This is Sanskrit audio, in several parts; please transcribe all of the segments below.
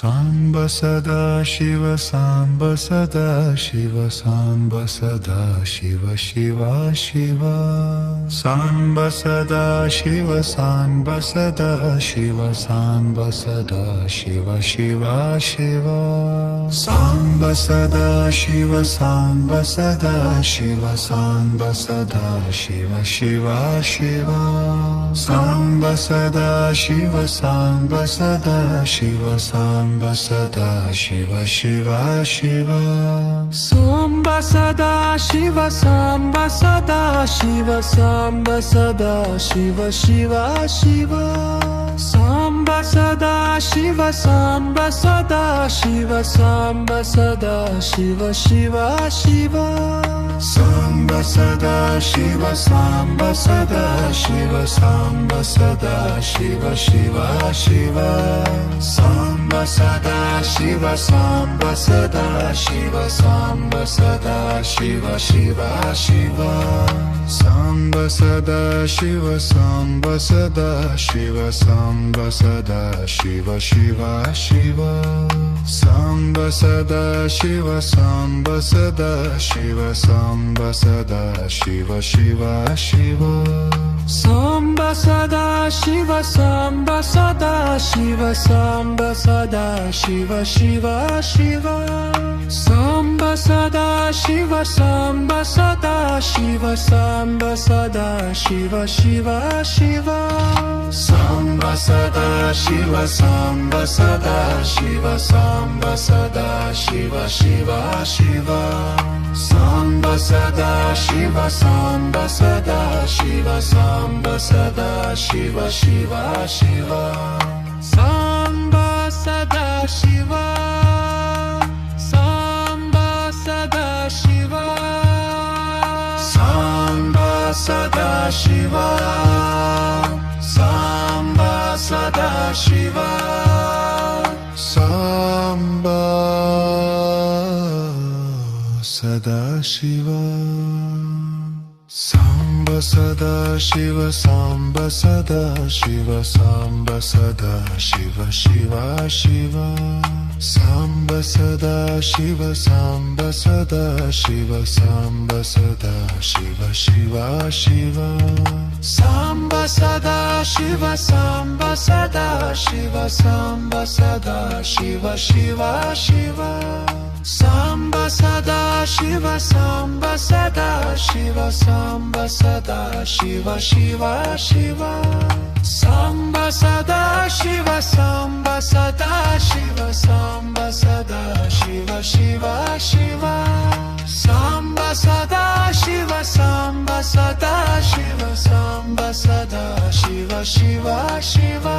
Samba Sada Shiva, Samba Sada Shiva, Samba Sada Shiva, Shiva Shiva. Samba Sada Shiva, Samba Sada Shiva, Samba Sada Shiva, Shiva Shiva. Samba Sada Shiva, Samba Sada Shiva, Samba Sada Shiva, Shiva Shiva. Samba Sada Shiva, Samba Sada Shiva, Samba Sada Shiva, Shiva Shiva. Samba Sada Shiva, Samba Sada Shiva, Samba Sada Shiva, Shiva Shiva. Samba Sada Shiva, Samba Sada Shiva, Samba Sada Shiva, Shiva Shiva. Samba Sada Shiva, Samba Sada Shiva, Samba Sada Shiva, Shiva Shiva. Samba Sada Shiva, Samba Sada Shiva, Samba Sada Shiva, Shiva Shiva. Samba Sada Shiva, Samba Sada Shiva, Samba Sada Shiva, Shiva Shiva. Samba Sada Shiva, Samba Sada Shiva, Samba Sada Shiva, Shiva Shiva. Samba Sada Shiva, Samba Sada Shiva, Samba Sada Shiva, Shiva Shiva. Samba Sada Shiva, Samba Sada Shiva, Samba Sada Shiva, Shiva Shiva. Samba Sada Shiva, Samba Sada Shiva, Samba Sada Shiva, Shiva Shiva. Samba Sada Shiva, Samba Sada Shiva, Samba Sada Shiva, Shiva Shiva. Samba Sada Shiva, Samba Sada Shiva, Samba Sada Shiva, Samba Sada Shiva. Samba Sada Shiva. Samba Sada Shiva, Samba Sada Shiva, Samba Sada Shiva, Shiva Shiva. Samba Sada Shiva, Samba Sada Shiva, Samba Sada Shiva, Shiva Shiva. Samba Sada Shiva, Samba Sada Shiva, Samba Sada Shiva, Shiva Shiva. Samba Sada Shiva, Samba Sada Shiva, Samba Sada Shiva, Shiva Shiva. Samba Sada Shiva, Samba Sada Shiva, Samba Sada Shiva, Shiva Shiva. Samba Sada Shiva, Samba Sada Shiva, Samba Sada Shiva, Shiva Shiva.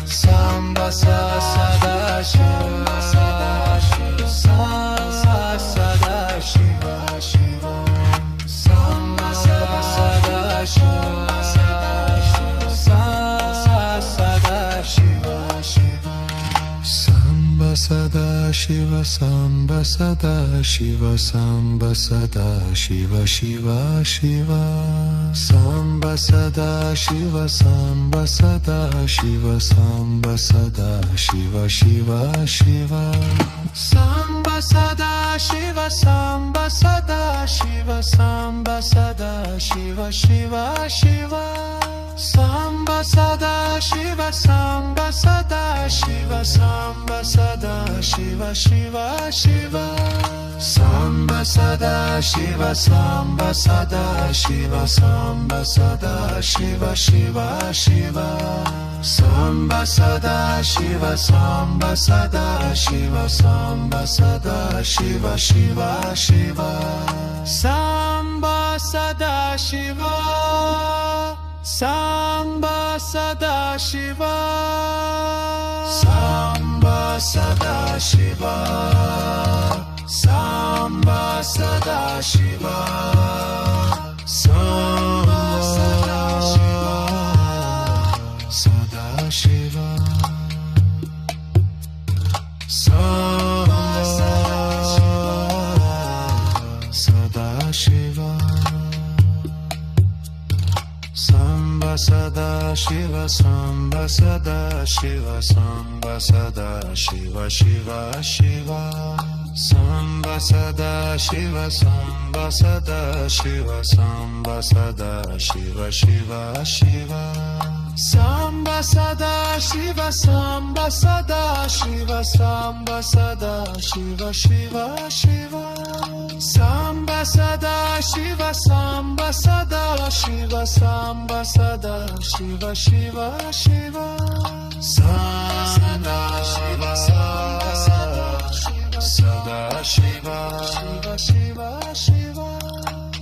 Samba Sada Shiva, Sada Shiva, Samba Sada Shiva, Shiva. Samba Sada Shiva, Sada Shiva, Samba Sada Shiva, Shiva. Samba Sada Shiva, Samba Sada Shiva, Samba Sada Shiva, Shiva Shiva. Samba Sada Shiva, Samba Sada Shiva, Samba Sada Shiva, Shiva Shiva. Samba Sada Shiva, Samba Sada Shiva, Samba Sada Shiva, Shiva Shiva. Samba Sada Shiva, Samba Sada Shiva, Samba Sada Shiva, Shiva Shiva. Samba Sada Shiva, Samba Sada Shiva, Samba Sada Shiva, Shiva Shiva. Samba Sada Shiva, Samba Sada Shiva, Samba Sada Shiva, Shiva Shiva. Samba Sada Shiva, Samba Sada Shiva, Samba Sada Shiva, Samba Sada Shiva, Samba Sada Shiva, Sada Shiva. Samba Sada Shiva, Samba Sada Shiva Samba Sada Shiva Samba Sada Shiva Shiva Shiva Samba Sada Shiva Samba Sada Shiva Samba Sada Shiva Shiva Shiva Samba Sada Shiva Samba Sada Shiva Samba Sada Shiva Shiva Shiva Samba Sada Shiva Samba Sada Shiva Samba Sada Shiva Shiva Shiva Sada Shiva Samba Sada Shiva Shiva Shiva Shiva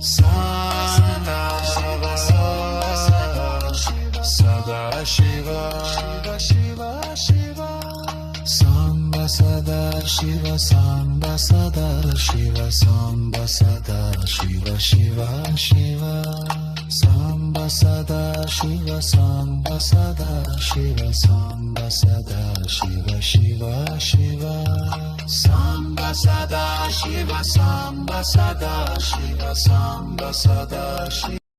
Sada Shiva Sada Shiva Shiva Shiva Shiva Samba Sada Shiva Samba Sada Shiva Samba Sada Shiva Shiva Shiva Samba Sada Shiva Samba Sada Shiva Samba Sada Shiva Shiva Shiva Samba Sada Shiva Samba Sada Shiva Samba Sada Shiva